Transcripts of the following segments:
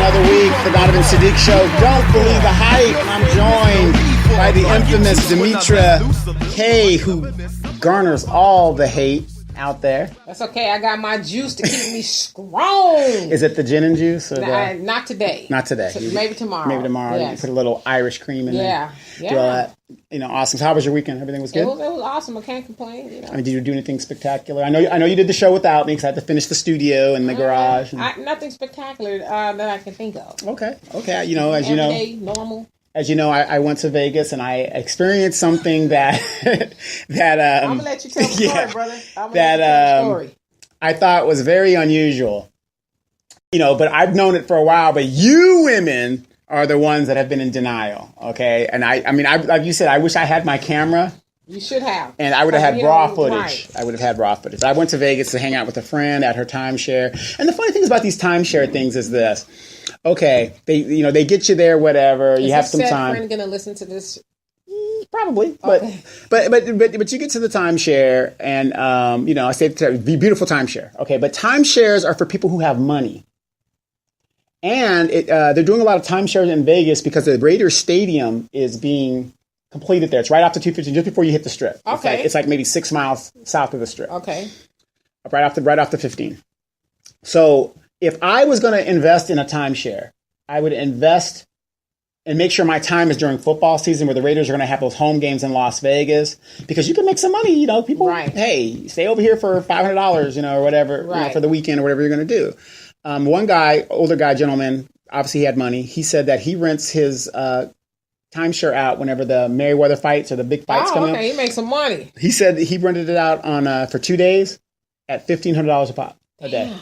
another week. The Donovan Sadiq Show. Don't believe the hype. And I'm joined by the infamous Demetra K, who garners all the hate out there. That's okay. I got my juice to keep me strong. Is it the gin and juice? Or not today. Not today. Maybe tomorrow. Maybe tomorrow. Yes. You put a little Irish cream in there. Yeah. Do all that. Awesome. So how was your weekend? Everything was good? It was awesome. I can't complain. I mean, did you do anything spectacular? I know you did the show without me because I had to finish the studio and the garage. Nothing spectacular that I can think of. Okay. Everyday, normal. As you know, I went to Vegas and I experienced something that I'm gonna let you tell the story, brother. I thought was very unusual. But I've known it for a while. But you women are the ones that have been in denial. Okay, and I mean, like you said, I wish I had my camera. You should have. And I would have had raw footage. Right. I would have had raw footage. I went to Vegas to hang out with a friend at her timeshare. And the funny thing about these timeshare things is this. Okay, they get you there, whatever. You have some time. Is friend gonna listen to this? Probably, okay. but you get to the timeshare, and I say the beautiful timeshare. Okay, but timeshares are for people who have money, and they're doing a lot of timeshares in Vegas because the Raiders Stadium is being completed there. It's right off the 250, just before you hit the Strip. Okay, it's like maybe 6 miles south of the Strip. Okay, right off the 15. So if I was going to invest in a timeshare, I would invest and make sure my time is during football season where the Raiders are going to have those home games in Las Vegas because you can make some money. People, right. Hey, stay over here for $500, or whatever, right. For the weekend or whatever you're going to do. One guy, older guy, gentleman, obviously he had money. He said that he rents his timeshare out whenever the Merriweather fights or the big fights come up. He makes some money. He said that he rented it out on for 2 days at $1,500 a pop a day.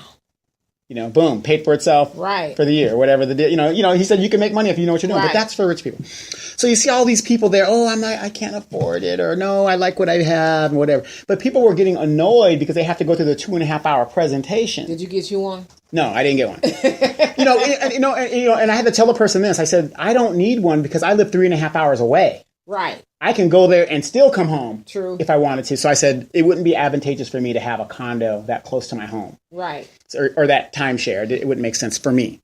Boom, paid for itself for the year, whatever the deal. He said you can make money if you know what you're doing, but that's for rich people. So you see all these people there. Oh, I can't afford it, or no, I like what I have, and whatever. But people were getting annoyed because they have to go through the 2.5 hour presentation. Did you get you one? No, I didn't get one. And I had to tell the person this. I said I don't need one because I live 3.5 hours away. Right. I can go there and still come home. True. If I wanted to. So I said it wouldn't be advantageous for me to have a condo that close to my home. Right. Or that timeshare. It wouldn't make sense for me.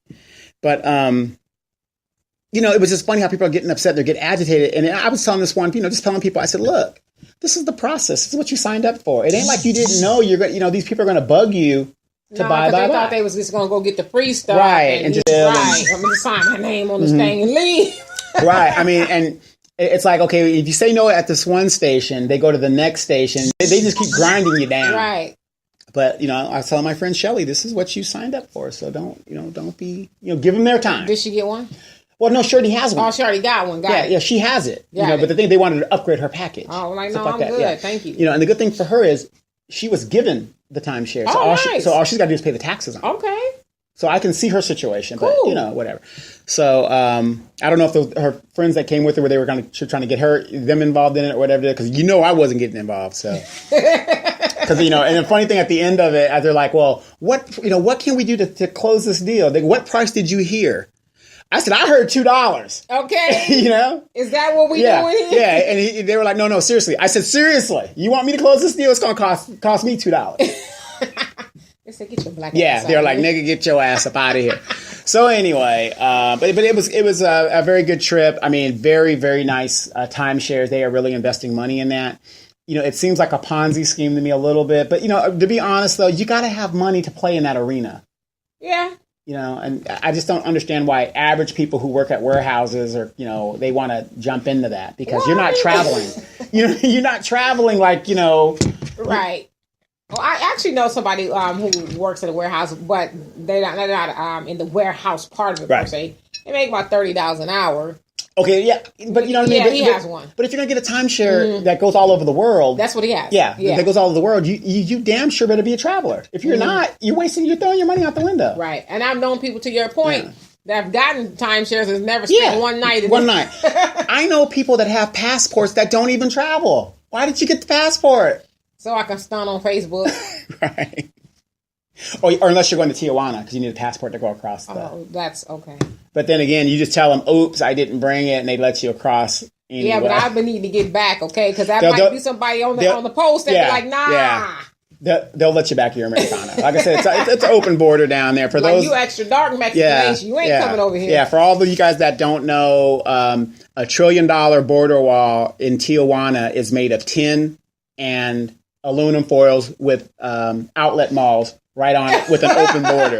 But, it was just funny how people are getting upset. They're getting agitated. And I was telling this one, just telling people, I said, look, this is the process. This is what you signed up for. It ain't like you didn't know these people are going to bug you to buy. They thought they was just going to go get the free stuff. Right. And just I'm going to sign my name on this thing and leave. Right. I mean, and it's like, okay, if you say no at this one station, they go to the next station. They just keep grinding you down. Right. But, I was telling my friend Shelly, this is what you signed up for. So don't be, give them their time. Did she get one? Well, no, she already has one. Oh, she already got one. Yeah, she has it. But the thing, they wanted to upgrade her package. Oh, I'm good. Yeah. Thank you. And the good thing for her is she was given the timeshare. So all she's got to do is pay the taxes on it. Okay. So I can see her situation, cool. But whatever. So I don't know if her friends that came with her, where they were trying to get them involved in it or whatever, because I wasn't getting involved. So because and the funny thing at the end of it, they're like, well, what can we do to close this deal? What price did you hear? I said, I heard $2. Okay. Is that what we doing here? Yeah. And they were like, no, seriously. I said, seriously, you want me to close this deal? It's going to cost me $2. They said, get your black ass they're like, nigga, get your ass up out of here. So anyway, but it was a very good trip. I mean, very, very nice timeshares. They are really investing money in that. It seems like a Ponzi scheme to me a little bit. But, to be honest, though, you got to have money to play in that arena. Yeah. And I just don't understand why average people who work at warehouses they want to jump into that because you're not traveling. You're not traveling like, Right. Well, I actually know somebody who works at a warehouse, but they're not in the warehouse part of it, per se. They make about $30 an hour. Okay, yeah, but you know what I mean? Yeah, he has one. But if you're going to get a timeshare that goes all over the world... That's what he has. Yeah, that goes all over the world, you damn sure better be a traveler. If you're not, you're throwing your money out the window. Right, and I've known people, to your point, that have gotten timeshares and never spent one night. One night. I know people that have passports that don't even travel. Why did you get the passport? So I can stun on Facebook. Right. Or unless you're going to Tijuana because you need a passport to go across. That's okay. But then again, you just tell them, oops, I didn't bring it, and they let you across anyway. Yeah, but I've been needing to get back, okay? Because that might be somebody on the post that be like, nah. Yeah. they'll let you back your Americana. Like I said, it's an open border down there. For like those, you extra dark Mexican, you ain't coming over here. Yeah, for all of you guys that don't know, $1 trillion border wall in Tijuana is made of tin and aluminum foils with outlet malls right on it with an open border.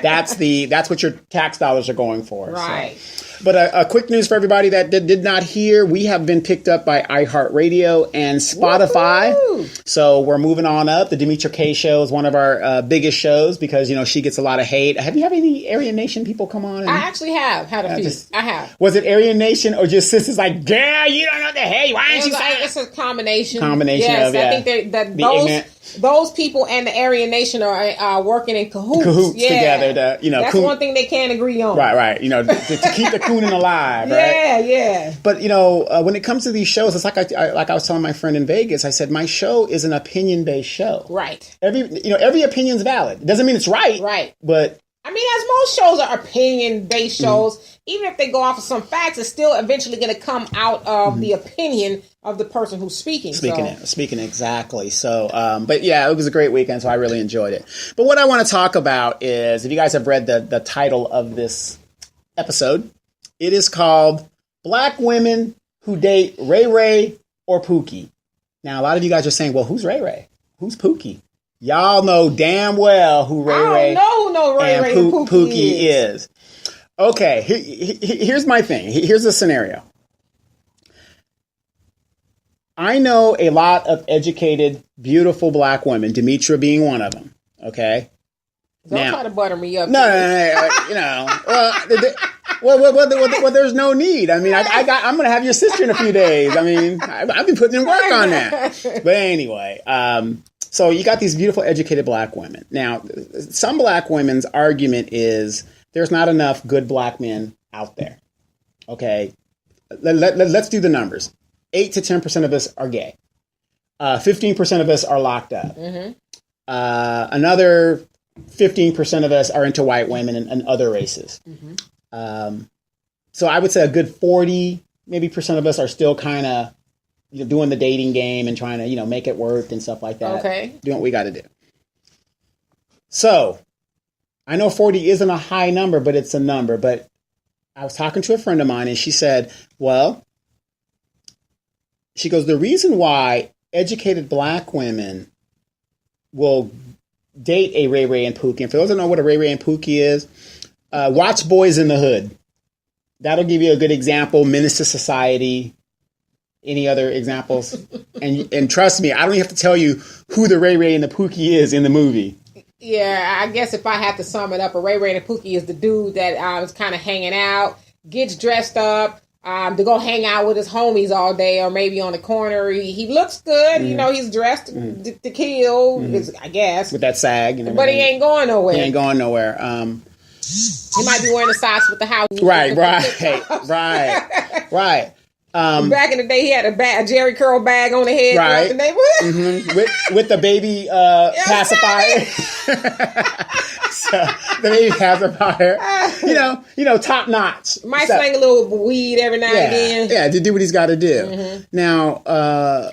That's what your tax dollars are going for. Right. So. But a quick news for everybody that did not hear, we have been picked up by iHeartRadio and Spotify. Woo-hoo! So we're moving on up. The Demetra K Show is one of our biggest shows because, she gets a lot of hate. Have you had any Aryan Nation people come on? I actually have had a few. I have. Was it Aryan Nation or just sisters like, girl, you don't know the hate. Why aren't you saying It's a combination. Yes, I think that those people and the Aryan Nation are working in cahoots together. That's one thing they can't agree on. Right. To keep the coonin alive. Right? Yeah. But when it comes to these shows, it's like I was telling my friend in Vegas. I said my show is an opinion-based show. Right. Every opinion's valid. It doesn't mean it's right. Right. But I mean, as most shows are opinion-based shows, even if they go off of some facts, it's still eventually going to come out of the opinion of the person who's speaking. Speaking exactly. So, but yeah, it was a great weekend, so I really enjoyed it. But what I want to talk about is, if you guys have read the title of this episode, it is called Black Women Who Date Ray Ray or Pookie. Now, a lot of you guys are saying, well, who's Ray Ray? Who's Pookie? Y'all know damn well who Ray Ray and Pookie is. Okay, here's my thing. Here's the scenario. I know a lot of educated, beautiful black women, Demetra being one of them. Okay? Don't try to butter me up. No. Well, there's no need. I mean, I'm going to have your sister in a few days. I mean, I've been putting in work on that. But anyway, so you got these beautiful, educated black women. Now, some black women's argument is there's not enough good black men out there. Okay, let's do the numbers. 8 to 10% of us are gay. 15% of us are locked up. Mm-hmm. Another 15% of us are into white women and other races. Mm-hmm. So I would say a good 40 maybe percent of us are still kind of doing the dating game and trying to make it work and stuff like that. Okay, doing what we got to do. So I know 40 isn't a high number, but it's a number. But I was talking to a friend of mine and she said, well, she goes, the reason why educated black women will date a Ray Ray and Pookie, and for those that don't know what a Ray Ray and Pookie is, watch Boys in the Hood. That'll give you a good example. Menace to Society. Any other examples? and trust me, I don't even have to tell you who the Ray Ray and the Pookie is in the movie. Yeah, I guess if I have to sum it up, a Ray Ray and a Pookie is the dude that is kind of hanging out, gets dressed up, to go hang out with his homies all day, or maybe on the corner. He looks good, he's dressed to kill, I guess. With that sag and everything. But he ain't going nowhere. He ain't going nowhere. He might be wearing the socks with the house. Right. Back in the day, he had a Jerry curl bag on the head. Right. The neighborhood. Mm-hmm. with the baby pacifier. So the baby pacifier. Top notch. Might slang a little weed every now and then. Yeah, to do what he's got to do. Mm-hmm. Now.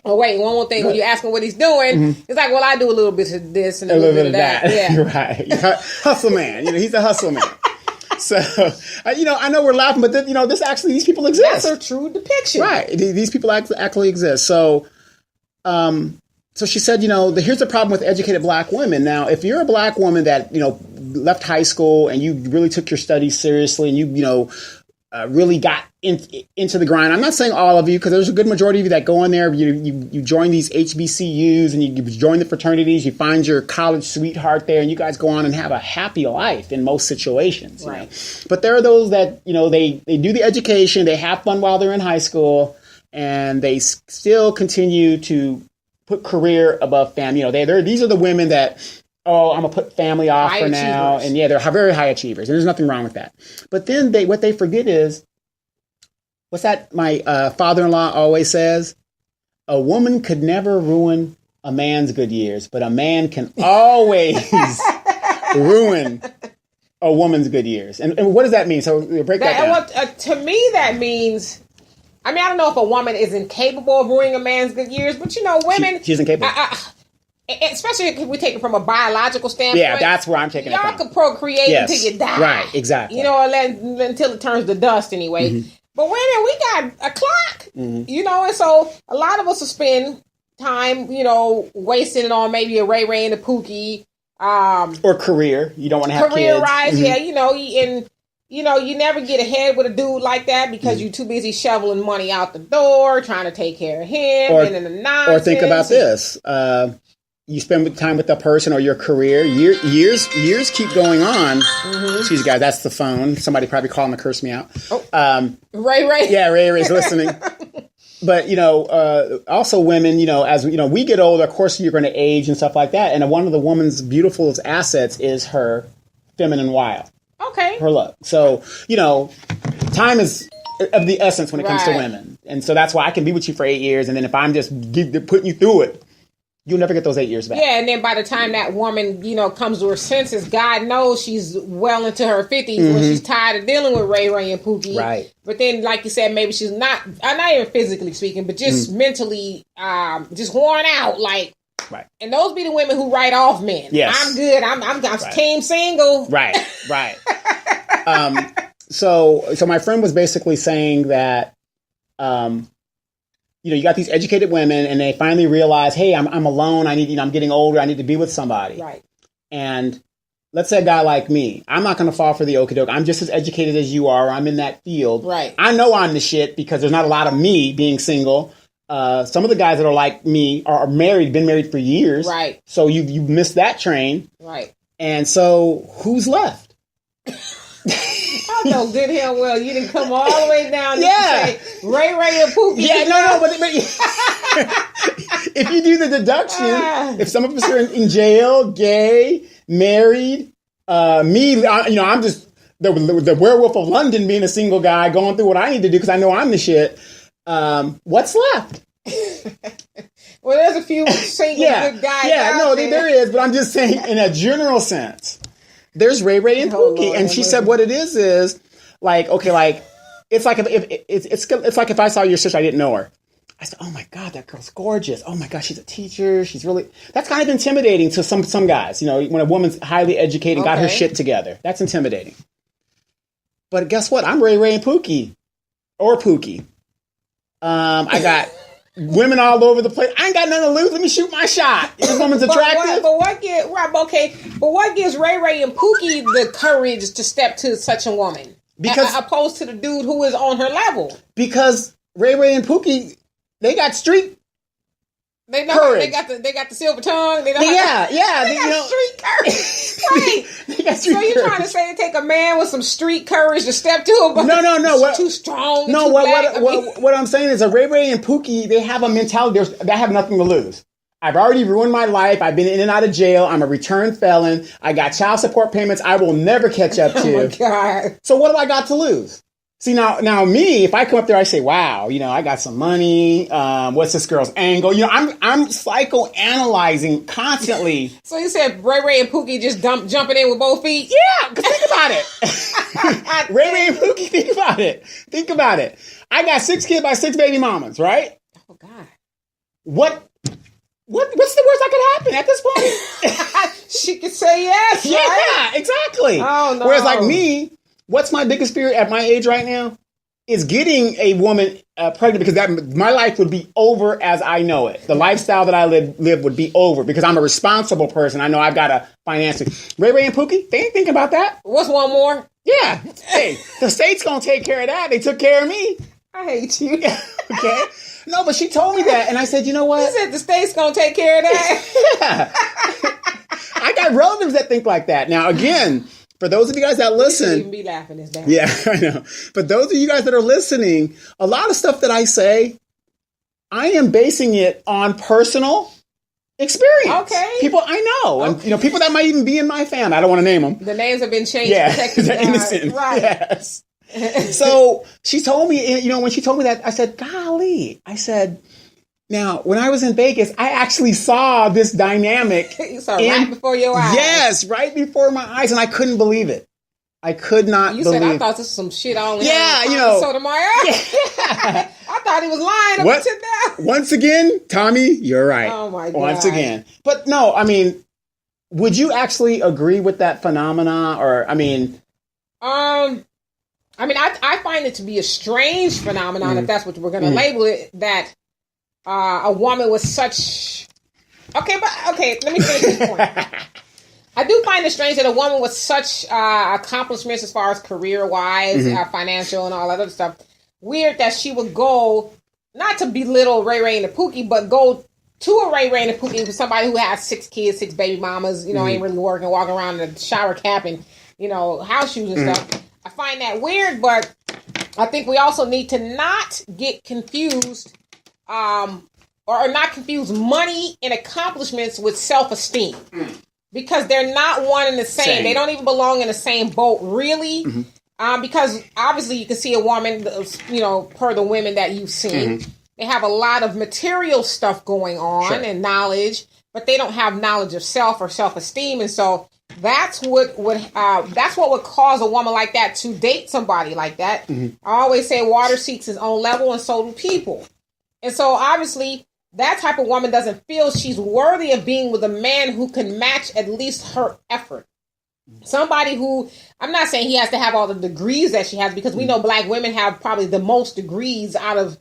Wait, one more thing. When you ask him what he's doing, it's like, well, I do a little bit of this and a little bit of that. Yeah. Right. Hustle man. He's a hustle man. So, I know we're laughing, but these people exist. That's a true depiction. Right. These people actually exist. So, so she said, here's the problem with educated black women. Now, if you're a black woman that, left high school and you really took your studies seriously and you really got into the grind. I'm not saying all of you, because there's a good majority of you that go in there. You join these HBCUs and you join the fraternities. You find your college sweetheart there, and you guys go on and have a happy life in most situations. Right. But there are those that they do the education, they have fun while they're in high school, and they still continue to put career above family. These are the women that, I'm going to put family off for now. And they're very high achievers. And there's nothing wrong with that. But then what they forget is, what's that my father-in-law always says? A woman could never ruin a man's good years, but a man can always ruin a woman's good years. And what does that mean? So break that down. To me, that means... I don't know if a woman is incapable of ruining a man's good years, but women... She's incapable. especially if we take it from a biological standpoint. Yeah, that's where I'm taking it from. Y'all can procreate until you die. Right, exactly. You know, until it turns to dust anyway. Mm-hmm. But women, we got a clock. Mm-hmm. You know, and so a lot of us will spend time, you know, wasting it on maybe a Ray Ray and a Pookie. Or career. You don't want to have career kids. Rise, mm-hmm. Yeah, you know, and you know, you never get ahead with a dude like that because mm-hmm. you're too busy shoveling money out the door, trying to take care of him, and in the nonsense. Or think about this: you spend time with that person or your career. Years keep going on. Mm-hmm. Excuse me, guys, that's the phone. Somebody probably calling to curse me out. Oh. Ray. Yeah, Ray's listening. But, you know, also women, you know, as you know, we get older, of course, you're going to age and stuff like that. And one of the woman's beautiful assets is her feminine wild. Okay. Her look. So, you know, time is of the essence when it comes to women. And so that's why I can be with you for 8 years. And then if I'm just putting you through it, you'll never get those 8 years back. Yeah, and then by the time that woman, you know, comes to her senses, God knows she's well into her 50s mm-hmm. when she's tired of dealing with Ray Ray and Pookie. Right. But then, like you said, maybe she's not even physically speaking, but just mentally just worn out. Like, right. And those be the women who write off men. Yes. I'm good. I'm right. Team single. Right. So my friend was basically saying that, you know, you got these educated women and they finally realize, hey, I'm alone. I'm getting older. I need to be with somebody. Right. And let's say a guy like me, I'm not going to fall for the okie doke. I'm just as educated as you are. I'm in that field. Right. I know I'm the shit because there's not a lot of me being single. Some of the guys that are like me are married, been married for years. Right. So you missed that train. Right. And so who's left? I know good hell well you didn't come all the way down to say Ray Ray and Pookie. Yeah, no, but if you do the deduction, if some of us are in jail, gay, married, me, I'm just the werewolf of London being a single guy going through what I need to do because I know I'm the shit. What's left? Well, there's a few single good guys. Yeah, no, there is, but I'm just saying in a general sense. There's Ray Ray and Pookie, Lord, and she said what it is like, okay, like it's like it's like if I saw your sister, I didn't know her. I said, oh my God, that girl's gorgeous. Oh my God, she's a teacher. She's really, that's kind of intimidating to some guys. You know, when a woman's highly educated, got her shit together, that's intimidating. But guess what? I'm Ray Ray and Pookie, or Pookie. I got women all over the place. I ain't got nothing to lose. Let me shoot my shot. This woman's attractive. But what gives Ray Ray and Pookie the courage to step to such a woman? Because opposed to the dude who is on her level. Because Ray Ray and Pookie, they got street courage. They got the silver tongue. They got street courage. Right. So you're trying to say it take a man with some street courage to step to a No. It's too strong. No, what I'm saying is that Ray Ray and Pookie, they have a mentality. They have nothing to lose. I've already ruined my life. I've been in and out of jail. I'm a returned felon. I got child support payments I will never catch up to. Oh my God. So what do I got to lose? See, now me, if I come up there, I say, wow, you know, I got some money. What's this girl's angle? You know, I'm psychoanalyzing constantly. So you said Ray Ray and Pookie just jumping in with both feet? Yeah, think about it. Ray Ray and Pookie, think about it. I got 6 kids by 6 baby mamas, right? Oh, God. What's the worst that could happen at this point? She could say yes, right? Yeah, exactly. Oh, no. Whereas like me, what's my biggest fear at my age right now is getting a woman pregnant because my life would be over as I know it. The lifestyle that I live would be over because I'm a responsible person. I know I've got to finance it. Ray Ray and Pookie, they ain't thinking about that. What's one more? Yeah. Hey, the state's going to take care of that. They took care of me. I hate you. Okay. No, but she told me that. And I said, you know what? You said the state's going to take care of that? Yeah. I got relatives that think like that. Now, again, for those of you guys that listen, you shouldn't even be laughing this down. Yeah, I know. But those of you guys that are listening, a lot of stuff that I say, I am basing it on personal experience. Okay. People I know, and people that might even be in my family. I don't want to name them. The names have been changed. Yeah, they're innocent. Right. Yes. So she told me, when she told me that, I said, golly, now, when I was in Vegas, I actually saw this dynamic. You saw right before your eyes. Yes, right before my eyes, and I couldn't believe it. I could not You believe. said, I thought this was some shit I only Yeah, had you know. Sotomayor. I thought he was lying up to that. Once again, Tommy, you're right. Oh, my God. Once again. But no, I mean, would you actually agree with that phenomena? Or, I mean... I find it to be a strange phenomenon, if that's what we're going to label it, that a woman with such... Okay, let me finish this point. I do find it strange that a woman with such accomplishments as far as career-wise, financial, and all that other stuff, weird that she would go, not to belittle Ray Ray and the Pookie, but go to a Ray Ray and the Pookie with somebody who has 6 kids, 6 baby mamas, ain't really working, walking around in a shower cap and, house shoes and stuff. I find that weird, but I think we also need to not get confused, or not confuse money and accomplishments with self-esteem. Because they're not one and the same. They don't even belong in the same boat, really. Because obviously you can see a woman, per the women that you've seen, they have a lot of material stuff going on and knowledge, but they don't have knowledge of self or self-esteem. And so that's what would cause a woman like that to date somebody like that. I always say water seeks its own level, and so do people. And so obviously that type of woman doesn't feel she's worthy of being with a man who can match at least her effort. Somebody who, I'm not saying he has to have all the degrees that she has, because we know black women have probably the most degrees out of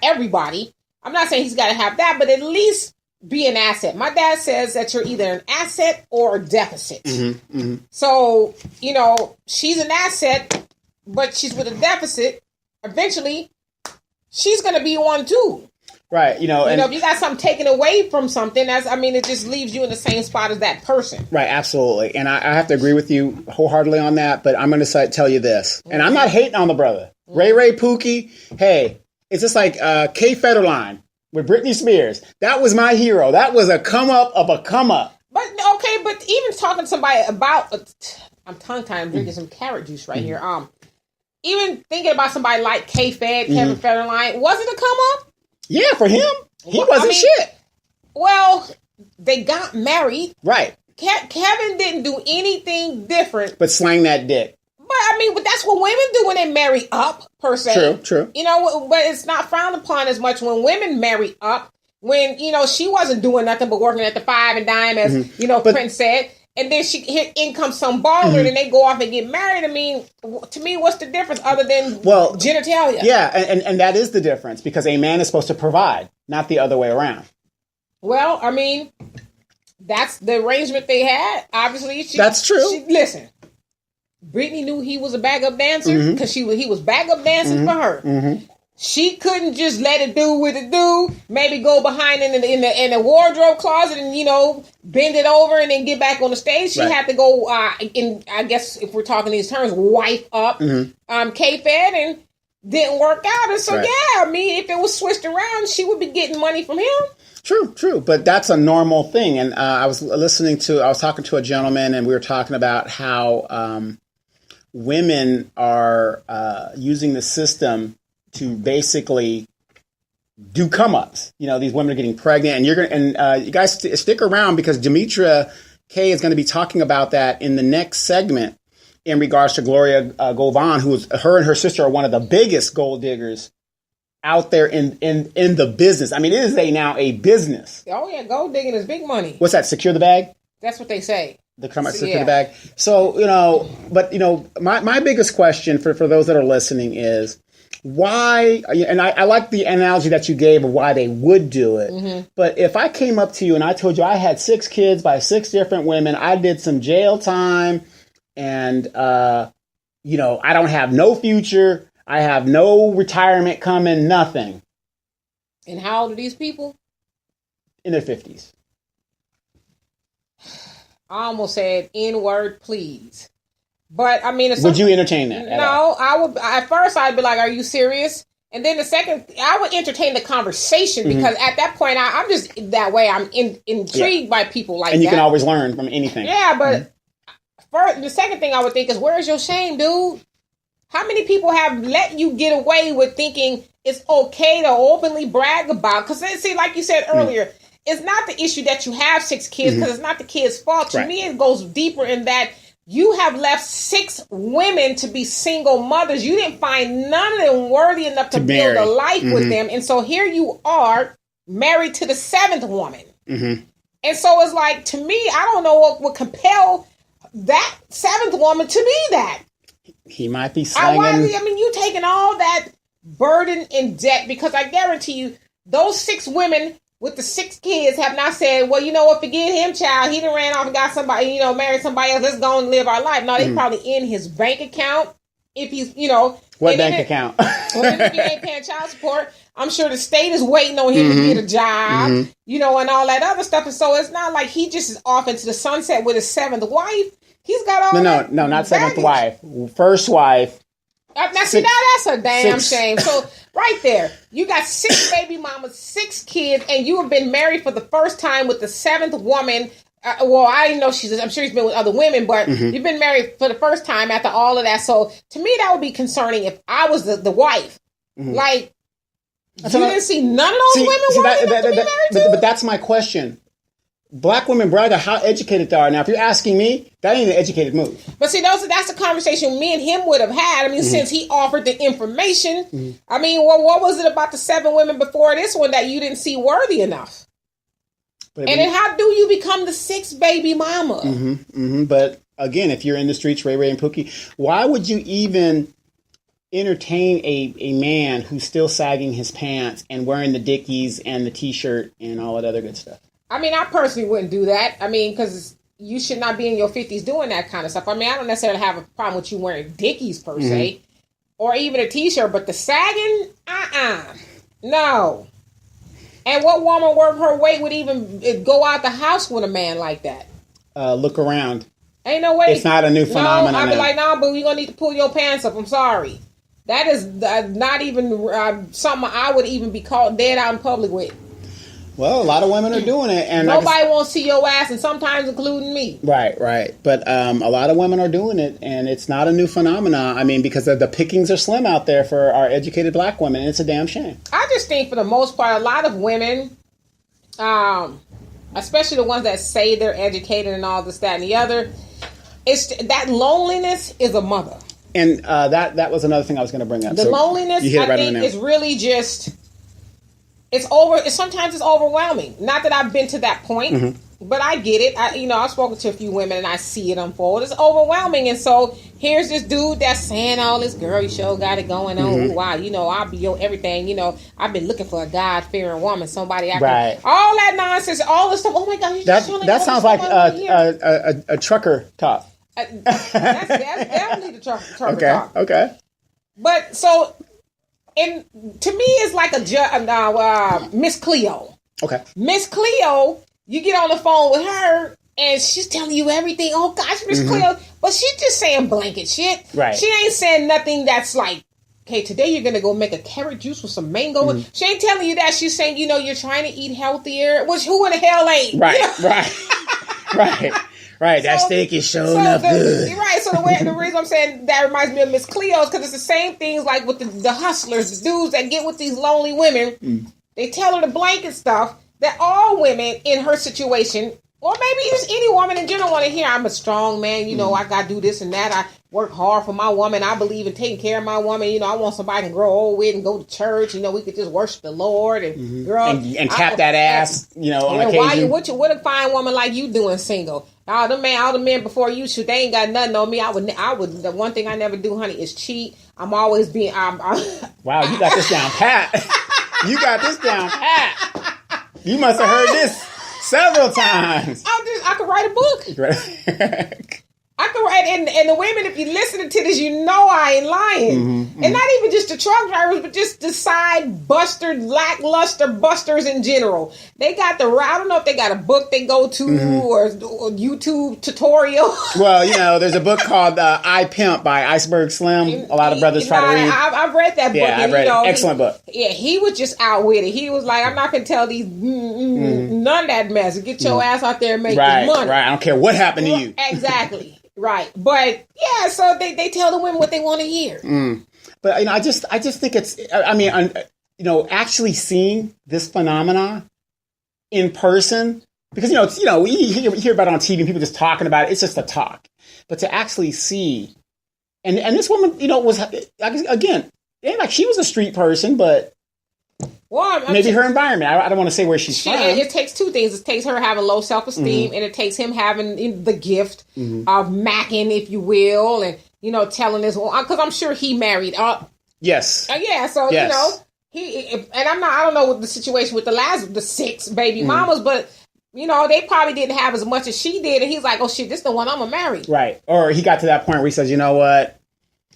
everybody. I'm not saying he's got to have that, but at least be an asset. My dad says that you're either an asset or a deficit. So, she's an asset, but she's with a deficit. Eventually, she's going to be one too. Right, and if you got something taken away from something, it just leaves you in the same spot as that person. Right, absolutely. And I have to agree with you wholeheartedly on that, but I'm going to tell you this. And I'm not hating on the brother. Ray Ray Pookie, hey, it's just like Kay Federline with Britney Spears. That was my hero. That was a come up of a come up. But even talking to somebody about, I'm tongue-tied, I'm drinking some carrot juice right here. Even thinking about somebody like Kevin Federline, was it a come up? Yeah, for him, he wasn't shit. Well, they got married. Right. Kevin didn't do anything different. But slang that dick. But that's what women do when they marry up, per se. True. But it's not frowned upon as much when women marry up. When, she wasn't doing nothing but working at the 5 and dime, as, Prince said. And then in comes some baller and they go off and get married. I mean, to me, what's the difference other than genitalia? Yeah, and that is the difference, because a man is supposed to provide, not the other way around. Well, I mean, that's the arrangement they had. Obviously, that's true. Listen, Brittany knew he was a backup dancer because he was backup dancing for her. She couldn't just let it do what it do. Maybe go behind in the wardrobe closet and bend it over and then get back on the stage. She had to go I guess if we're talking these terms, wife up K-Fed, and didn't work out. And so if it was switched around, she would be getting money from him. True, but that's a normal thing. And I was talking to a gentleman, and we were talking about how women are using the system to basically do come-ups. These women are getting pregnant, and you guys stick around, because Demetra K is going to be talking about that in the next segment in regards to Gloria Govan, her and her sister are one of the biggest gold diggers out there in the business. I mean, it is now a business. Oh yeah, gold digging is big money. What's that? Secure the bag? That's what they say. The come out, secure the bag. So my biggest question for those that are listening is, why, and I like the analogy that you gave of why they would do it, but if I came up to you and I told you I had 6 kids by 6 different women, I did some jail time, and I don't have no future, I have no retirement coming, nothing. And how old are these people? In their 50s. I almost said N-word, please. But I mean, would you entertain that? No, I would. At first, I'd be like, "Are you serious?" And then the second, I would entertain the conversation, because at that point, I'm just that way. I'm intrigued by people like that. And you can always learn from anything. Yeah, but first, the second thing I would think is, where's your shame, dude? How many people have let you get away with thinking it's okay to openly brag about? Because see, like you said earlier, it's not the issue that you have 6 kids, because it's not the kid's fault. To me, it goes deeper in that. You have left 6 women to be single mothers. You didn't find none of them worthy enough to build a life with them. And so here you are, married to the 7th woman. And so it's like, to me, I don't know what would compel that 7th woman to be that. He might be slanging. I mean, you taking all that burden and debt, because I guarantee you, those 6 women with the 6 kids have not said, well, you know what, forget him, child. He done ran off and got somebody, you know, married somebody else. Let's go and live our life. No, they probably in his bank account. If he's, you know. What bank account? Well, if he ain't paying child support, I'm sure the state is waiting on him to get a job, you know, and all that other stuff. And so it's not like he just is off into the sunset with his 7th wife. He's got all No, not 7th wife. First wife. Now, see, that's a damn shame. So, right there, you got 6 baby mamas, 6 kids, and you have been married for the first time with the 7th woman. Well, I didn't know I'm sure he's been with other women, but you've been married for the first time after all of that. So, to me, that would be concerning if I was the wife. Like, you didn't see none of those women wanting to be married to? But that's my question. Black women brag on how educated they are. Now, if you're asking me, that ain't an educated move. But see, that's the conversation me and him would have had. I mean, since he offered the information. I mean, well, what was it about the 7 women before this one that you didn't see worthy enough? And then how do you become the 6th baby mama? But again, if you're in the streets, Ray and Pookie, why would you even entertain a man who's still sagging his pants and wearing the Dickies and the T-shirt and all that other good stuff? I mean, I personally wouldn't do that. I mean, because you should not be in your 50s doing that kind of stuff. I mean, I don't necessarily have a problem with you wearing Dickies per se, or even a T-shirt, but the sagging, no. And what woman worth her weight would even go out the house with a man like that? Look around. Ain't no way. It's not a new phenomenon. No, I'd be like, nah, boo, you're going to need to pull your pants up. I'm sorry. That is not even something I would even be caught dead out in public with. Well, a lot of women are doing it, and nobody won't see your ass, and sometimes including me. Right. But a lot of women are doing it, and it's not a new phenomenon. I mean, because the pickings are slim out there for our educated black women, and it's a damn shame. I just think, for the most part, a lot of women, especially the ones that say they're educated and all this, that, and the other, it's that loneliness is a mother. And that was another thing I was going to bring up. The loneliness, I think, is really just. Sometimes it's overwhelming. Not that I've been to that point, but I get it. I've spoken to a few women and I see it unfold. It's overwhelming. And so here's this dude that's saying all this, girl, you sure got it going on. Ooh, wow, I'll be your everything. I've been looking for a God-fearing woman, somebody I can. All that nonsense, all this stuff. Oh my God, that sounds like a trucker talk. That's definitely the trucker talk. Okay. But so. And to me, it's like a Miss Cleo. Okay. Miss Cleo, you get on the phone with her, and she's telling you everything. Oh, gosh, Miss Cleo. But she's just saying blanket shit. Right. She ain't saying nothing that's like, okay, today you're going to go make a carrot juice with some mango. She ain't telling you that. She's saying, you're trying to eat healthier, which who in the hell ain't? Right. Right, that steak is showing up good. Right, so the reason I'm saying that reminds me of Miss Cleo is because it's the same things like with the hustlers, the dudes that get with these lonely women. They tell her the blanket stuff that all women in her situation, or maybe just any woman in general, want to hear. I'm a strong man, I got to do this and that. I work hard for my woman. I believe in taking care of my woman. I want somebody to grow old with and go to church. We could just worship the Lord and girl and tap that ass. On occasion. What a fine woman like you doing single? All the men before you shoot, they ain't got nothing on me. I would. The one thing I never do, honey, is cheat. I'm always being. Wow, you got this down pat. You got this down pat. You must have heard this several times. I could write a book. I can write, and the women, if you're listening to this, I ain't lying. And not even just the truck drivers, but just the side lackluster busters in general. They got I don't know if they got a book they go to or YouTube tutorial. Well, there's a book called I Pimp by Iceberg Slim. A lot of brothers try to read. I've read that book. Yeah, I've read it. Excellent book. Yeah, he was just out with it. He was like, I'm not going to tell these none of that mess. Get your ass out there and make this money. Right, I don't care what happened to you. Exactly. Right, but yeah, so they tell the women what they want to hear. But I just think it's. I mean, actually seeing this phenomena in person because we hear about it on TV and people just talking about it. It's just a talk, but to actually see, and this woman, was again, it ain't like she was a street person, but. Well, maybe her environment. I don't want to say where she's from. It takes two things. It takes her having low self-esteem, and it takes him having the gift of macking, if you will, and telling this. Because I'm sure he married up. Yes. Yeah. So he and I don't know what the situation with the 6 baby mamas, but they probably didn't have as much as she did, and he's like, oh shit, this is the one I'm gonna marry. Right. Or he got to that point where he says, you know what?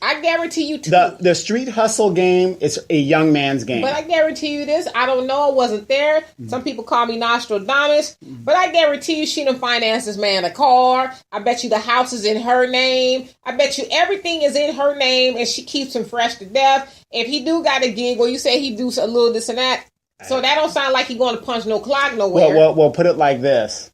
I guarantee you too. The street hustle game is a young man's game. But I guarantee you this. I don't know. I wasn't there. Some people call me Nostradamus. But I guarantee you she done financed this man a car. I bet you the house is in her name. I bet you everything is in her name. And she keeps him fresh to death. If he do got a gig, you say he do a little this and that. So that don't sound like he going to punch no clock nowhere. Well, put it like this.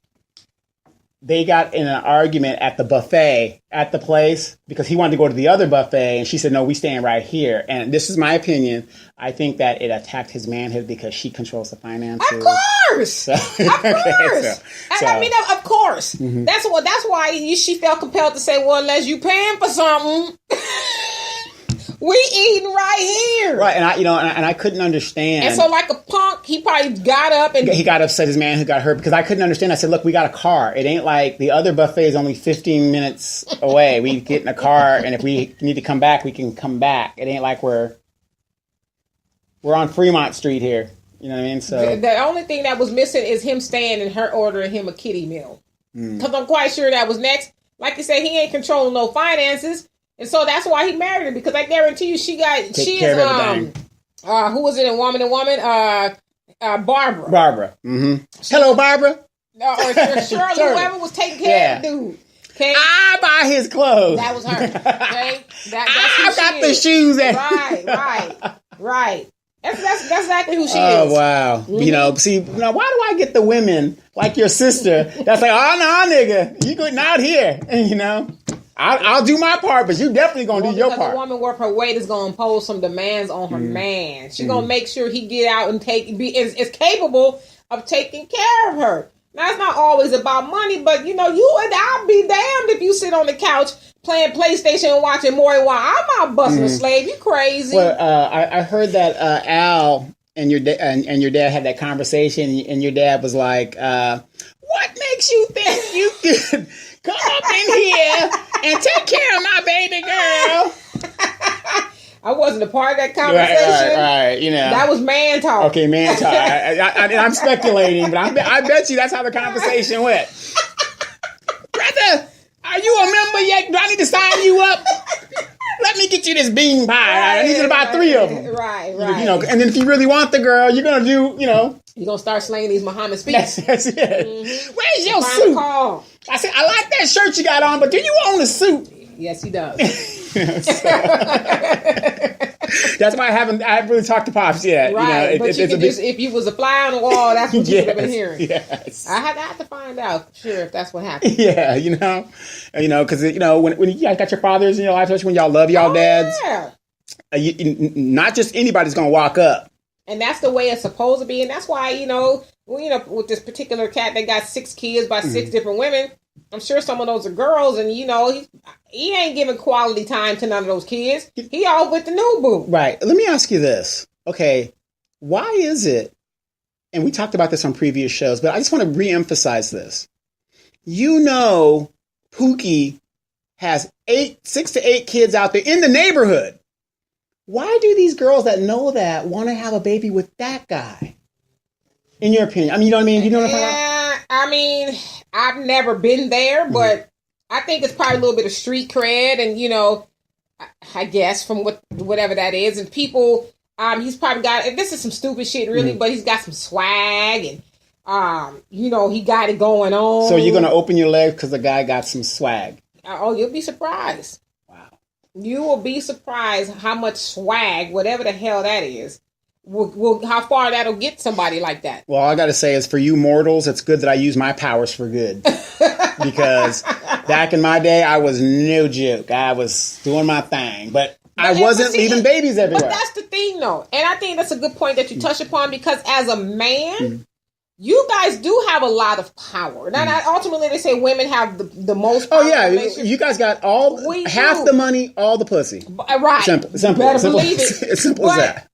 They got in an argument at the buffet at the place because he wanted to go to the other buffet, and she said, no, we staying right here. And this is my opinion. I think that it attacked his manhood because she controls the finances. Of course. Of course. I mean, of course. Mm-hmm. That's why she felt compelled to say, well, unless you paying for something, we eating right here. Right. And I couldn't understand. And so like a punk, he probably got up and he got upset his man who got hurt because I couldn't understand. I said, look, we got a car. It ain't like the other buffet is only 15 minutes away. We get in a car, and if we need to come back, we can come back. It ain't like we're on Fremont Street here. You know what I mean? So the only thing that was missing is him staying and her ordering him a kiddie meal. Because I'm quite sure that was next. Like you said, he ain't controlling no finances. And so that's why he married her, because I guarantee you she is who was it in Woman and Woman? Barbara. Barbara. Mm-hmm. Hello, Barbara. Or Shirley, whoever was taking care of the dude. Okay? I buy his clothes. That was her. Okay? I got the shoes at Right. That's exactly who she is. Oh, wow. Mm-hmm. See, now why do I get the women like your sister that's like, oh, no, nigga, you going out here. And, I'll do my part, but you definitely gonna do your part. A woman worth her weight is gonna impose some demands on her man. She's gonna make sure he get out and is capable of taking care of her. Now it's not always about money, but you and I'll be damned if you sit on the couch playing PlayStation and watching Maury while I'm out busting a slave. You crazy? Well, I heard that Al and your dad had that conversation, and your dad was like, "What makes you think you could come up in here and take care of my baby girl?" I wasn't a part of that conversation. Right. That was man talk. Okay, man talk. I'm speculating, but I bet you that's how the conversation went. Brother, are you a member yet? Do I need to sign you up? Let me get you this bean pie. I need to buy 3 of them. Right. And then if you really want the girl, you're going to do, You're going to start slinging these Muhammad speaks. That's it. Mm-hmm. Where's your suit? I said, I like that shirt you got on, but do you own a suit? Yes, he does. That's why I haven't really talked to Pops yet. Right, but if you was a fly on the wall, that's what you would have been hearing. Yes. I had to find out, sure, if that's what happened. Yeah, because, when you guys got your fathers in your life, especially when y'all love y'all dads, not just anybody's going to walk up. And that's the way it's supposed to be. And that's why, with this particular cat that got 6 kids by 6 different women, I'm sure some of those are girls, and he ain't giving quality time to none of those kids. He all with the new boo. Right. Let me ask you this. Okay, why is it, and we talked about this on previous shows, but I just want to reemphasize this. Pookie has 6 to 8 kids out there in the neighborhood. Why do these girls that know that want to have a baby with that guy? In your opinion, you know what I mean? You know what I'm talking about? I've never been there, but I think it's probably a little bit of street cred, and I guess from whatever that is, and people. He's probably got. And this is some stupid shit, really, but he's got some swag, and he got it going on. So you're gonna open your legs because the guy got some swag? Oh, you'll be surprised. Wow, you will be surprised how much swag, whatever the hell that is. How far that'll get somebody like that. Well, all I got to say is for you mortals, it's good that I use my powers for good. Because back in my day, I was no joke. I was doing my thing. But I wasn't leaving babies everywhere. But that's the thing, though. And I think that's a good point that you touch upon, because as a man, you guys do have a lot of power. Now, ultimately, they say women have the most power. Oh, yeah. You guys got half the money, all the pussy. Right. Simple. Better believe it. As simple as that.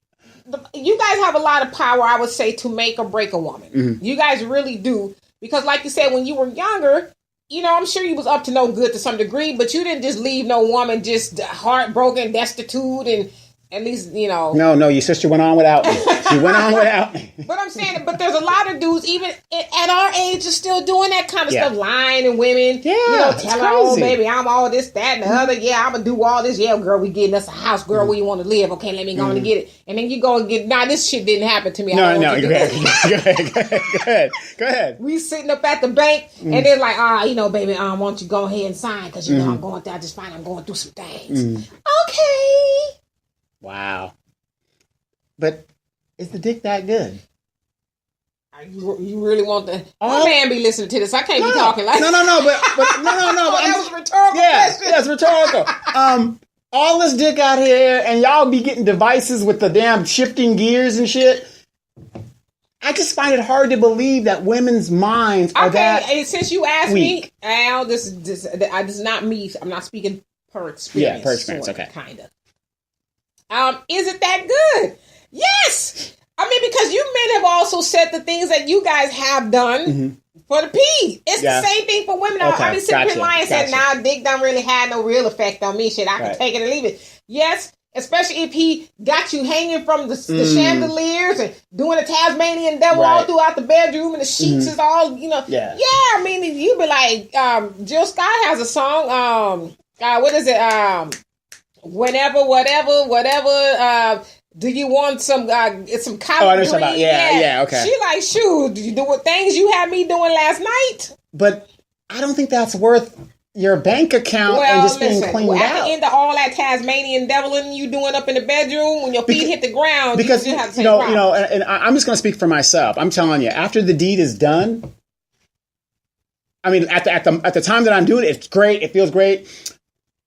You guys have a lot of power, I would say, to make or break a woman. Mm-hmm. You guys really do. Because like you said, when you were younger, I'm sure you was up to no good to some degree, but you didn't just leave no woman just heartbroken, destitute, and at least, No, your sister went on without me. She went on without me. But I'm saying, there's a lot of dudes, even at our age, are still doing that kind of stuff, lying to women. Yeah, tell her, oh, baby, I'm all this, that, and the other. Yeah, I'm going to do all this. Yeah, girl, we getting us a house. Girl, where you want to live? Okay, let me go and get it. And then you go and get, this shit didn't happen to me. No, go ahead. We sitting up at the bank, and they're like, baby, why don't you go ahead and sign? Because, I'm going through, I just find I'm going through some things. Okay. Wow. But is the dick that good? You really want the... My man be listening to this. I can't be talking like... No, but no. That was a rhetorical question. Yeah, it's rhetorical. All this dick out here, and y'all be getting devices with the damn shifting gears and shit. I just find it hard to believe that women's minds are that and since you asked weak. me, Al, this is not me. I'm not speaking per experience. Yeah, per experience, okay. Kind of. Is it that good? Yes. I mean, because you men have also said the things that you guys have done for the pee. It's the same thing for women. Okay. I be sitting here lying and saying, nah, dick don't really have no real effect on me. Shit, I can take it or leave it. Yes, especially if he got you hanging from the chandeliers and doing a Tasmanian devil all throughout the bedroom and the sheets is all, Yeah, I mean, you be like, Jill Scott has a song, what is it? Whenever, whatever, do you want some collard green? Yeah, okay. She like, shoot, you do what things you had me doing last night? But I don't think that's worth your bank account and just being cleaned out. At the end of all that Tasmanian deviling you doing up in the bedroom, when your feet hit the ground, because you have the same problem. And I'm just going to speak for myself. I'm telling you, after the deed is done, I mean, at the time that I'm doing it, it's great. It feels great.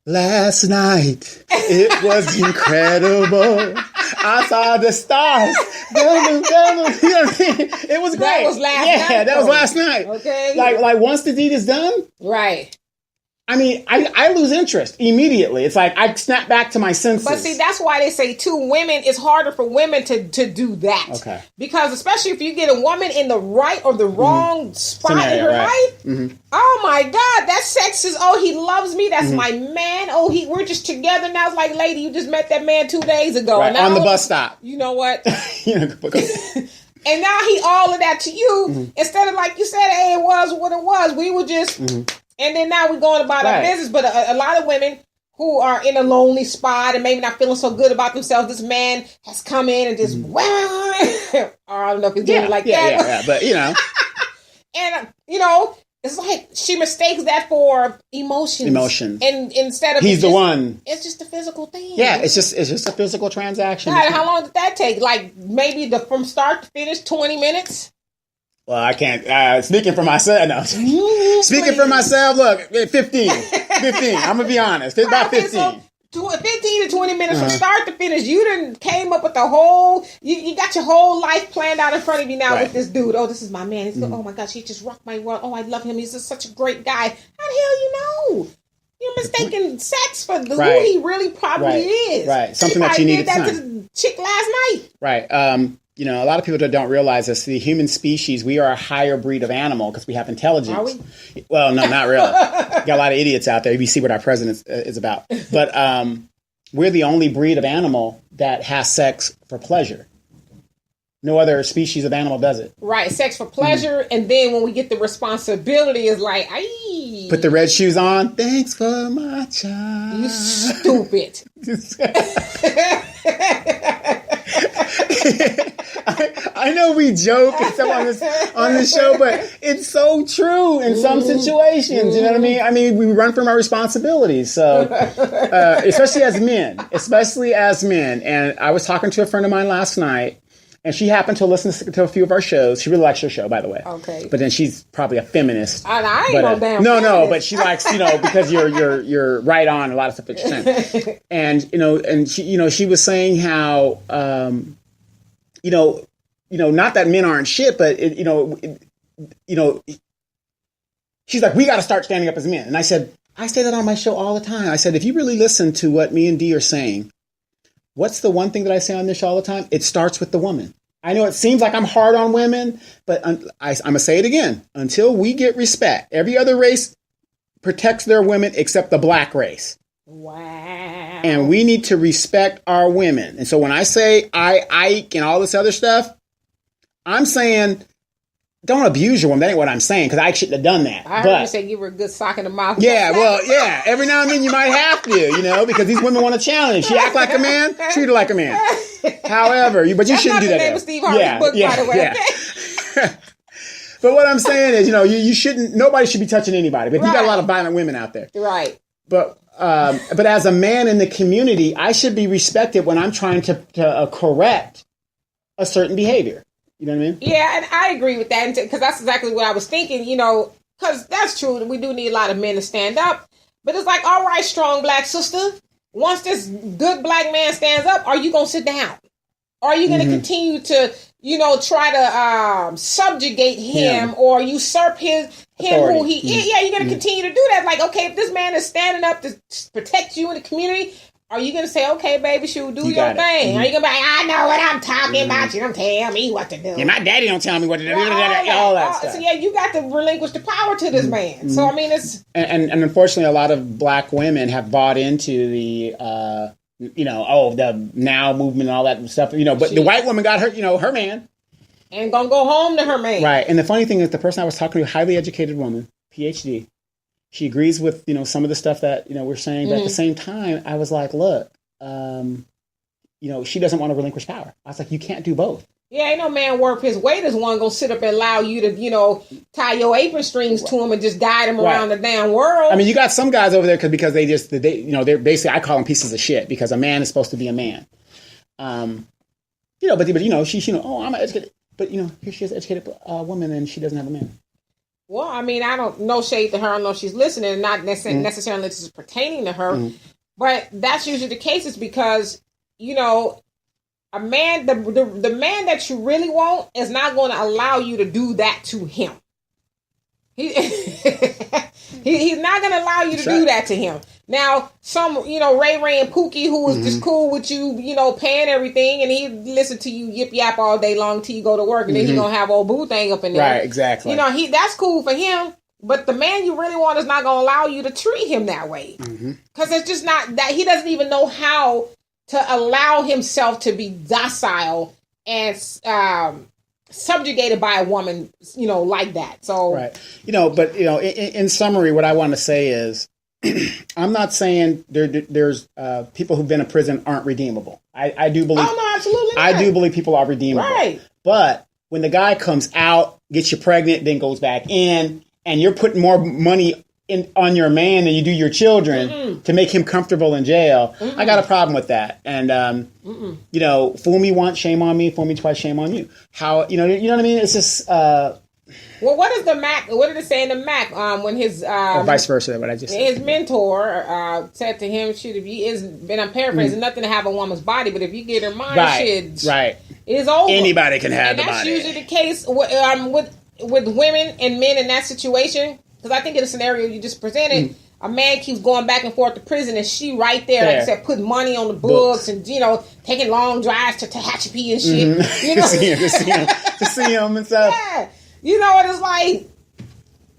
Last night, it was incredible. I saw the stars. You know what I mean? It was great. That was last night. Yeah, that was last night. Okay. Like once the deed is done. Right. I mean, I lose interest immediately. It's like I snap back to my senses. But see, that's why they say too, it's harder for women to do that. Okay. Because especially if you get a woman in the right or the wrong spot in her life, oh my God, that sex is, he loves me. That's my man. We're just together now. It's like, lady, you just met that man 2 days ago. Right. On the bus stop. You know what? And now he all of that to you instead of, like you said, hey, it was what it was. We were just... And then now we're going about our business. But a lot of women who are in a lonely spot and maybe not feeling so good about themselves, this man has come in and just, or I don't know if he's doing it like that. Yeah, but And, it's like she mistakes that for emotions. And instead of... He's the one. It's just a physical thing. Yeah, it's just a physical transaction. God, how long did that take? Like maybe from start to finish, 20 minutes? Well, I can't. Speaking for myself, no. Speaking for myself, look, 15. I'm going to be honest. It's about 15. So 15 to 20 minutes from start to finish. You done came up with the whole, you got your whole life planned out in front of you now with this dude. Oh, this is my man. He's oh my gosh, he just rocked my world. Oh, I love him. He's just such a great guy. How the hell you know? You're mistaking sex for who he really probably is. Right. Something that you needed to the chick last night. Right. A lot of people don't realize this. The human species, we are a higher breed of animal because we have intelligence. Are we? Well, no, not really. Got a lot of idiots out there. You see what our president is about. But we're the only breed of animal that has sex for pleasure. No other species of animal does it. Right, sex for pleasure, and then when we get the responsibility, it's like, ay. Put the red shoes on. Thanks for my child. You stupid. I know we joke and stuff on this show, but it's so true in some situations. You know what I mean? I mean, we run from our responsibilities. So, especially as men. And I was talking to a friend of mine last night, and she happened to listen to a few of our shows. She really likes your show, by the way. Okay. But then she's probably a feminist. And I ain't no damn No, feminist. but she likes, because you're right on a lot of stuff that you're saying. And, and she was saying how, not that men aren't shit, but she's like, we got to start standing up as men. And I said, I say that on my show all the time. I said, if you really listen to what me and Dee are saying, what's the one thing that I say on this show all the time? It starts with the woman. I know it seems like I'm hard on women, but I'm going to say it again. Until we get respect, every other race protects their women except the black race. Wow. And we need to respect our women. And so when I say Ike and all this other stuff, I'm saying don't abuse your woman. That ain't what I'm saying, because I shouldn't have done that. I heard you say you were a good sock in the mouth. Yeah, well, yeah. Every now and then you might have to, because these women want to challenge. She act like a man, treat her like a man. However, but you shouldn't do that. That's not the name of Steve Harvey's book, by the way. Yeah. But what I'm saying is, you shouldn't. Nobody should be touching anybody. But you got a lot of violent women out there, right? But as a man in the community, I should be respected when I'm trying to correct a certain behavior. You know what I mean? Yeah, and I agree with that, because that's exactly what I was thinking, because that's true. We do need a lot of men to stand up. But it's like, all right, strong black sister, once this good black man stands up, are you going to sit down? Or are you going to continue to, try to subjugate him or usurp him who he is? Yeah, you're going to continue to do that. Like, okay, if this man is standing up to protect you in the community, are you going to say, okay, baby, shoot, do your thing? Are you going to be like, I know what I'm talking about. You don't tell me what to do. Yeah, my daddy don't tell me what to do. All that stuff. So, yeah, you got to relinquish the power to this man. So, I mean, it's... And unfortunately, a lot of black women have bought into the, the now movement and all that stuff. But the white woman got her man. And going to go home to her man. Right. And the funny thing is, the person I was talking to, highly educated woman, PhD, she agrees with, some of the stuff that, we're saying. But at the same time, I was like, look, she doesn't want to relinquish power. I was like, you can't do both. Yeah, ain't no man worth his weight is one going to sit up and allow you to, tie your apron strings to him and just guide him around the damn world. I mean, you got some guys over there because they're basically, I call them pieces of shit, because a man is supposed to be a man. But she's, I'm an educated, but, here she is, an educated woman, and she doesn't have a man. Well, I mean, I don't know shade to her. I don't know if she's listening, not necessarily this is pertaining to her, but that's usually the case. Is because, a man, the man that you really want is not going to allow you to do that to him. He's not going to allow you to do that to him. Now, some, Ray and Pookie, who was just cool with you, paying everything, and he listen to you yip yap all day long till you go to work, and then he gonna have old boo thing up in there. Right, exactly. That's cool for him, but the man you really want is not gonna allow you to treat him that way, because it's just not that. He doesn't even know how to allow himself to be docile and subjugated by a woman, like that. So right, but in summary, what I want to say is, I'm not saying there's people who've been in prison aren't redeemable. I do believe. Oh no, absolutely not. I do believe people are redeemable. Right. But when the guy comes out, gets you pregnant, then goes back in, and you're putting more money on your man than you do your children to make him comfortable in jail, I got a problem with that. And fool me once, shame on me. Fool me twice, shame on you. How you know what I mean? It's just. Well, what is the Mac? What did it say in the Mac? When his or vice versa, what I just his mentor said to him, "Shoot, if you is," and I'm paraphrasing, nothing to have a woman's body, but if you get her mind, right, it's over. Anybody can have and the that's body. Usually the case with women and men in that situation. Because I think in the scenario you just presented, a man keeps going back and forth to prison, and she right there, like I said, putting money on the books and taking long drives to Tehachapi and shit. to see him and stuff. Yeah. What it's like,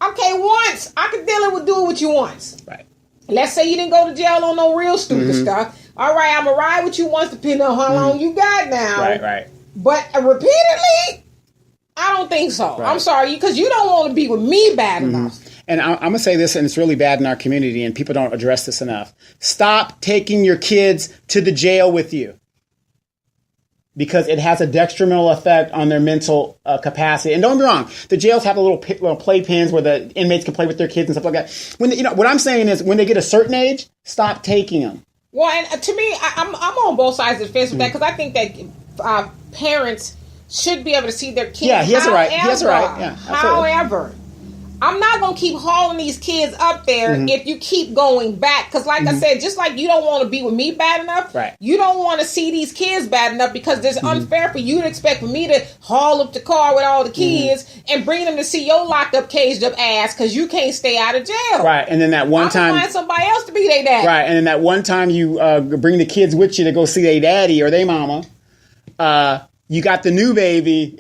okay, once, I could deal with doing what you want. Right. Let's say you didn't go to jail on no real stupid stuff. All right, I'm going to ride with you once, depending on how long you got now. Right. But repeatedly, I don't think so. Right. I'm sorry, because you don't want to be with me bad enough. And I'm going to say this, and it's really bad in our community, and people don't address this enough. Stop taking your kids to the jail with you, because it has a detrimental effect on their mental capacity. And don't get me wrong, the jails have little playpens where the inmates can play with their kids and stuff like that. When what I'm saying is, when they get a certain age, stop taking them. Well, and to me, I'm on both sides of the fence with that, because I think that parents should be able to see their kids. Yeah, he has a right. Yeah, absolutely. However, I'm not going to keep hauling these kids up there if you keep going back. Because like I said, just like you don't want to be with me bad enough, you don't want to see these kids bad enough because it's unfair for you to expect for me to haul up the car with all the kids and bring them to see your locked up, caged up ass because you can't stay out of jail. Right. And then that one time... find somebody else to be their daddy. Right. And then that one time you bring the kids with you to go see their daddy or their mama, you got the new baby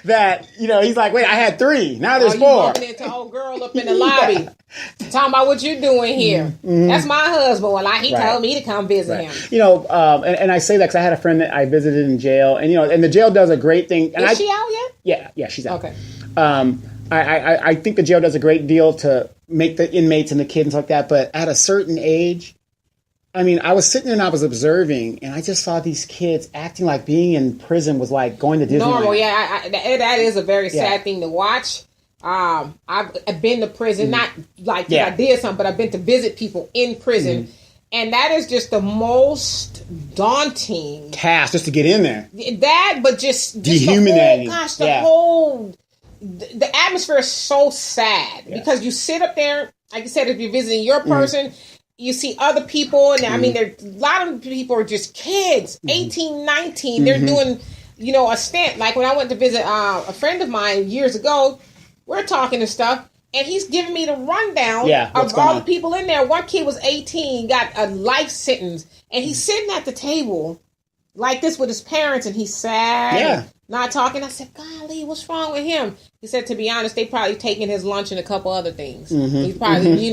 that, he's like, wait, I had 3. Now there's 4. You bumping into old girl up in the lobby. Talking about what you doing here. That's my husband. Well, he told me to come visit him. And I say that because I had a friend that I visited in jail. And, and the jail does a great thing. And Is she out yet? Yeah, she's out. Okay. I think the jail does a great deal to make the inmates and the kids like that. But at a certain age, I was sitting there and I was observing, and I just saw these kids acting like being in prison was like going to Disneyland. Normal, yeah. That is a very sad thing to watch. I've been to prison, not like I did something, but I've been to visit people in prison, and that is just the most daunting task just to get in there. That, but just dehumanizing. The atmosphere is so sad because you sit up there, like you said, if you're visiting your person. You see other people, and a lot of people are just kids, 18, 19. They're doing, a stint. Like when I went to visit a friend of mine years ago, we're talking and stuff, and he's giving me the rundown of all the people in there. One kid was 18, got a life sentence, and he's sitting at the table like this with his parents, and he's sad, not talking. I said, golly, what's wrong with him? He said, to be honest, they probably taking his lunch and a couple other things. He's probably,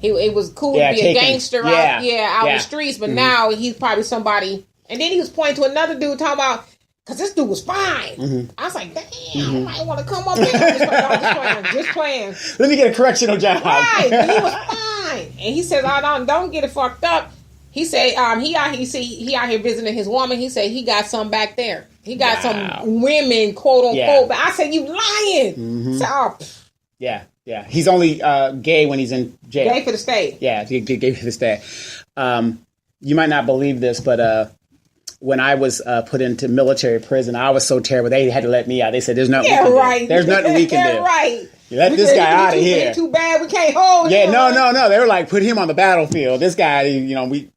it was cool to be a gangster out the streets, but now he's probably somebody. And then he was pointing to another dude talking about, because this dude was fine. I was like, damn, I might want to come up here. Just playing. Let me get a correctional job. Right, but he was fine. And he says, don't get it fucked up. He said, he out here visiting his woman. He said he got some back there. He got some women, quote unquote. But I said, you lying. So, Yeah, he's only gay when he's in jail. Gay for the state. Yeah, gay for the state. You might not believe this, but when I was put into military prison, I was so terrible. They had to let me out. They said, "There's nothing we can do. There's nothing we can do. Right. You let this guy out of here. Too bad we can't hold him." No. They were like, put him on the battlefield. This guy, we.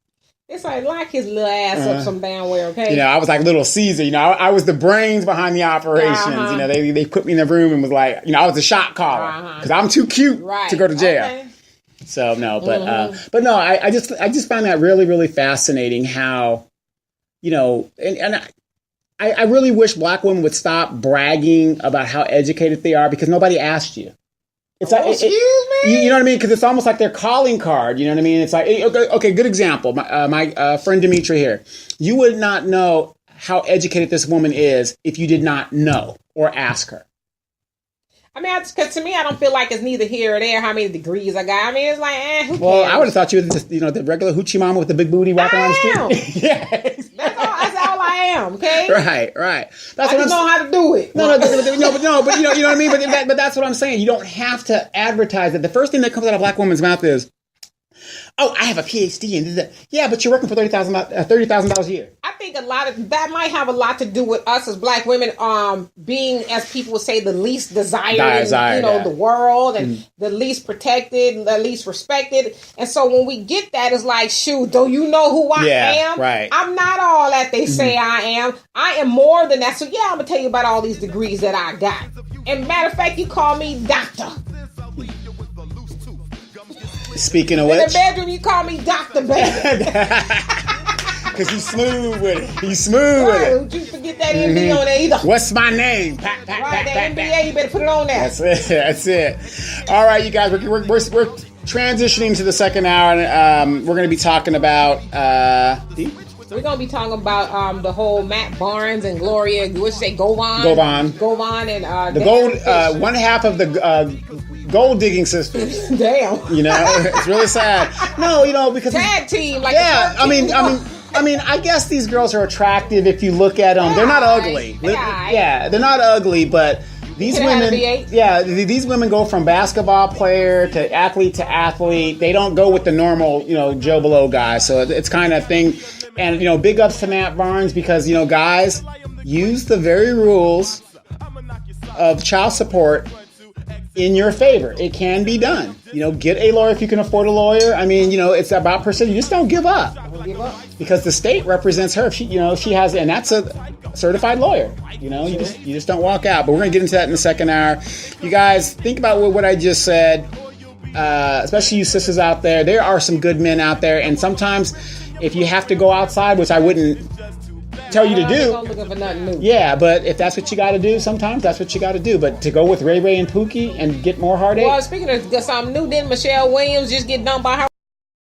It's like lock his little ass up some damn way, okay? I was like Little Caesar. I was the brains behind the operations. They put me in the room and was like, I was the shot caller because I'm too cute to go to jail. Okay. So no, but no, I just found that really, really fascinating how, and I really wish black women would stop bragging about how educated they are because nobody asked you. It's like, excuse me? You know what I mean? Because it's almost like their calling card. You know what I mean? It's like, okay, good example. My friend Demetria here. You would not know how educated this woman is if you did not know or ask her. Because to me, I don't feel like it's neither here or there how many degrees I got. It's like, who cares? Well, I would have thought you were just, the regular hoochie mama with the big booty walking around the street. Yes. That's all I am, okay? Right. That's I just know how to do it. No, but you know what I mean? But that's what I'm saying. You don't have to advertise it. The first thing that comes out of a black woman's mouth is, oh, I have a PhD in this. Yeah, but you're working for $30,000 a year. I think a lot of that might have a lot to do with us as black women, being, as people would say, the least desired in the world and the least protected, the least respected. And so when we get that, it's like, shoot, do you know who I am? Right. I'm not all that they say I am. I am more than that. So yeah, I'm gonna tell you about all these degrees that I got. And matter of fact, you call me doctor. Speaking of which, in the bedroom, you call me Dr. Baby. Because he's smooth with it. He's smooth with it. Don't you forget that NBA on there either. What's my name? That NBA, you better put it on there. That's it. All right, you guys, we're transitioning to the second hour, and we're going to be talking about... We're going to be talking about the whole Matt Barnes and Gloria, what'd you say, Govan and... the gold, one half of the... gold digging sisters. Damn. It's really sad. No, because tag team, like I guess these girls are attractive if you look at them. They're not ugly. They're not ugly, but these women, these women go from basketball player to athlete. They don't go with the normal, Joe Blow guy. So it's kind of thing. And big ups to Matt Barnes because guys use the very rules of child support in your favor. It can be done. Get a lawyer if you can afford a lawyer. I mean, it's about percent. You just don't give up. Because the state represents her. If she has, and that's a certified lawyer. You just don't walk out. But we're going to get into that in the second hour. You guys, think about what I just said. Especially you sisters out there. There are some good men out there, and sometimes if you have to go outside, which I wouldn't tell you to do. Looking for nothing new. Yeah, but if that's what you got to do, sometimes that's what you got to do. But to go with Ray Ray and Pookie and get more heartache. Well, speaking of something new, didn't Michelle Williams just get dumped by her